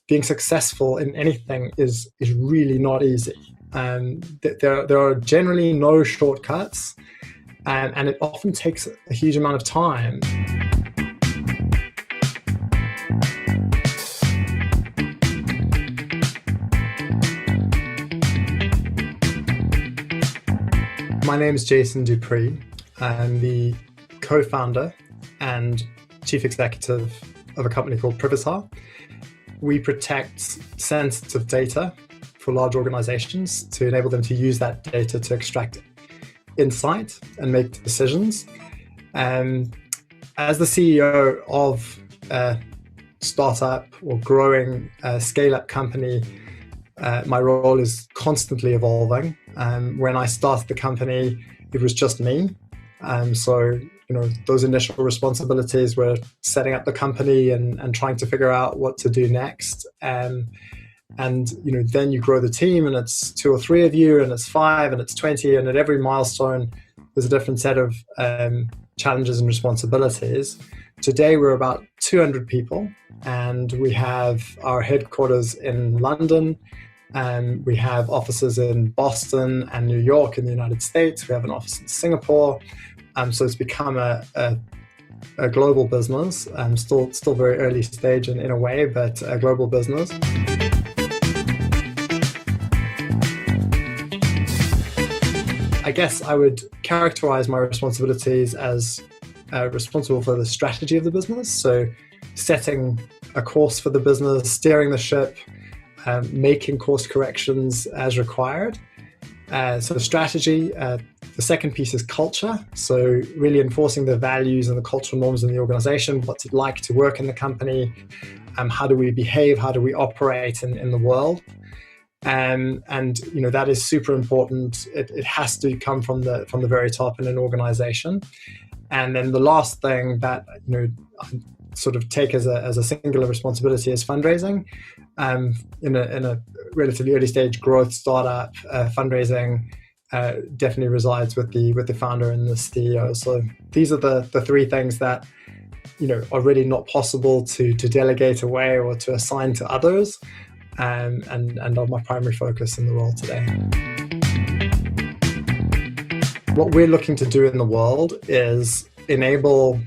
being successful in anything is really not easy. There are generally no shortcuts, and it often takes a huge amount of time. My name is Jason Dupree. I'm the co-founder and chief executive of a company called Privitar. We protect sensitive data for large organizations to enable them to use that data to extract insight and make decisions. As the CEO of a startup or growing scale-up company, my role is constantly evolving. When I started the company, it was just me. So those initial responsibilities were setting up the company and trying to figure out what to do next. And then you grow the team, and it's 2 or 3 of you, and it's 5, and it's 20, and at every milestone, there's a different set of challenges and responsibilities. Today, we're about 200 people, and we have our headquarters in London. We have offices in Boston and New York in the United States. We have an office in Singapore. So it's become a global business. Still very early stage in a way, but a global business. I guess I would characterize my responsibilities as responsible for the strategy of the business. So setting a course for the business, steering the ship, making course corrections as required. So strategy. The second piece is culture. So really enforcing the values and the cultural norms in the organization. What's it like to work in the company? How do we behave? How do we operate in the world? And that is super important. It has to come from the very top in an organization. And then the last thing that I sort of take as a singular responsibility is fundraising. In a relatively early stage growth startup, fundraising definitely resides with the founder and the CEO. So these are the 3 things that are really not possible to delegate away or to assign to others, and are my primary focus in the role today. What we're looking to do in the world is enable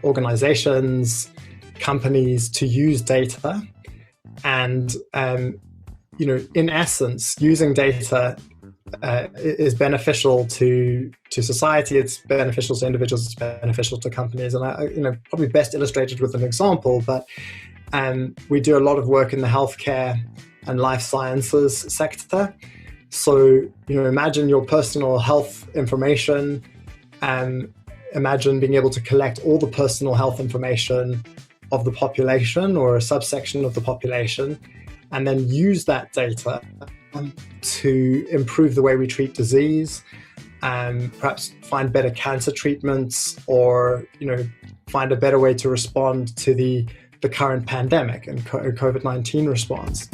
organizations, companies to use data, and in essence, using data is beneficial to society. It's beneficial to individuals. It's beneficial to companies. And I probably best illustrated with an example, but we do a lot of work in the healthcare and life sciences sector. So imagine your personal health information, and imagine being able to collect all the personal health information of the population or a subsection of the population, and then use that data to improve the way we treat disease, and perhaps find better cancer treatments, or find a better way to respond to the current pandemic and COVID-19 response.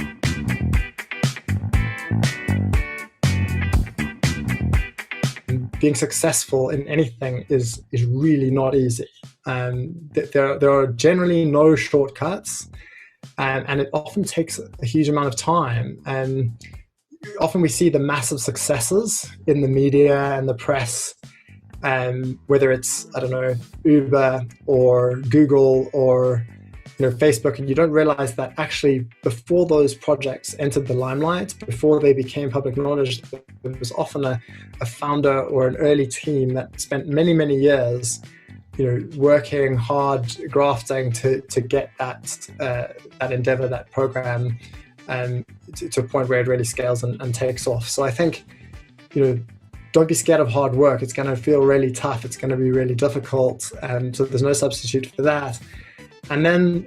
Being successful in anything is really not easy. There are generally no shortcuts, and it often takes a huge amount of time. And often we see the massive successes in the media and the press, whether it's, Uber or Google or Facebook, and you don't realize that actually before those projects entered the limelight, before they became public knowledge, there was often a founder or an early team that spent many, many years working hard, grafting to get that endeavor, that program, to a point where it really scales and takes off. So I think, don't be scared of hard work. It's going to feel really tough. It's going to be really difficult. So there's no substitute for that. And then,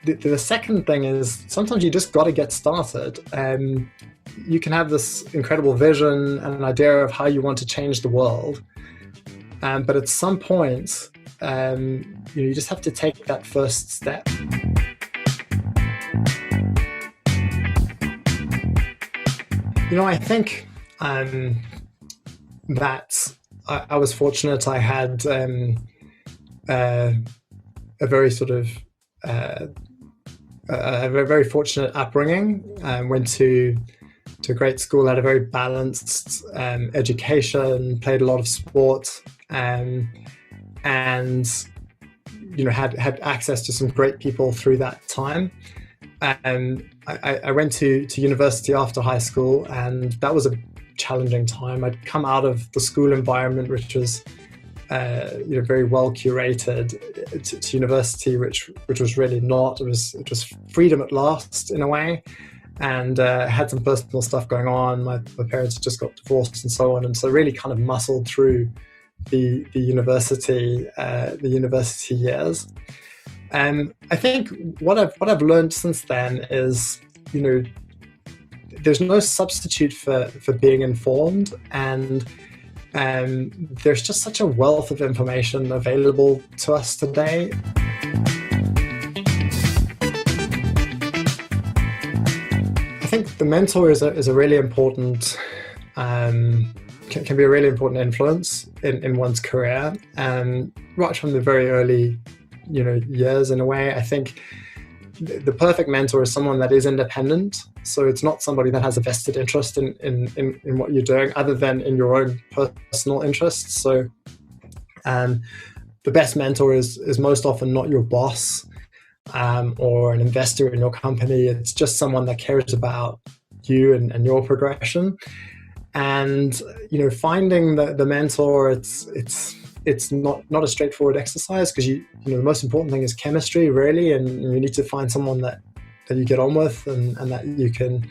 the second thing is sometimes you just got to get started. You can have this incredible vision and an idea of how you want to change the world. But at some point, you just have to take that first step. I think that I was fortunate. I had a very sort of a very, very fortunate upbringing. Went to a great school, had a very balanced education, played a lot of sport, and had access to some great people through that time. And I went to university after high school, and that was a challenging time. I'd come out of the school environment, which was very well curated, to university, which was really not. It was freedom at last in a way, and had some personal stuff going on. My parents had just got divorced and so on, and so really kind of muscled through the university years. And I think what I've learned since then is, there's no substitute for being informed, and there's just such a wealth of information available to us today. I think the mentor is a really important, can be a really important influence in one's career, right from the very early years. In a way, I think the perfect mentor is someone that is independent. So it's not somebody that has a vested interest in what you're doing, other than in your own personal interests. So the best mentor is most often not your boss or an investor in your company. It's just someone that cares about you and your progression. And finding the mentor, it's not a straightforward exercise, because the most important thing is chemistry, really, and you need to find someone that you get on with and that you can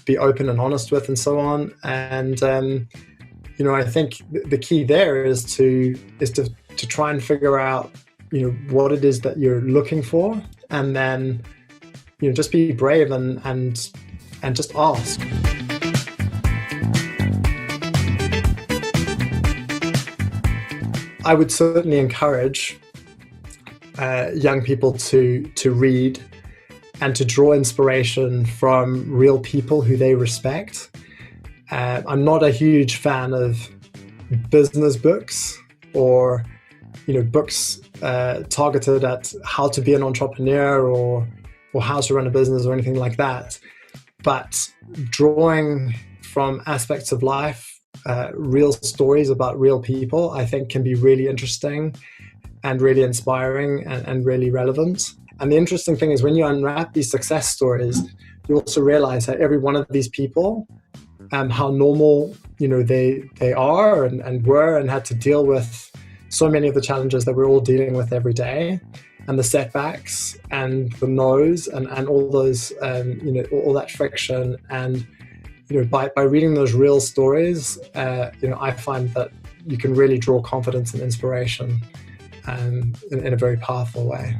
be open and honest with, and so on. And I think the key there is to try and figure out what it is that you're looking for, and then just be brave and just ask. I would certainly encourage young people to read and to draw inspiration from real people who they respect. I'm not a huge fan of business books or books targeted at how to be an entrepreneur or how to run a business or anything like that. But drawing from aspects of life, real stories about real people, I think can be really interesting and really inspiring and really relevant. And the interesting thing is, when you unwrap these success stories, you also realize that every one of these people, how normal they are and were, and had to deal with so many of the challenges that we're all dealing with every day, and the setbacks and the no's and all those all that friction. And by reading those real stories, I find that you can really draw confidence and inspiration in a very powerful way.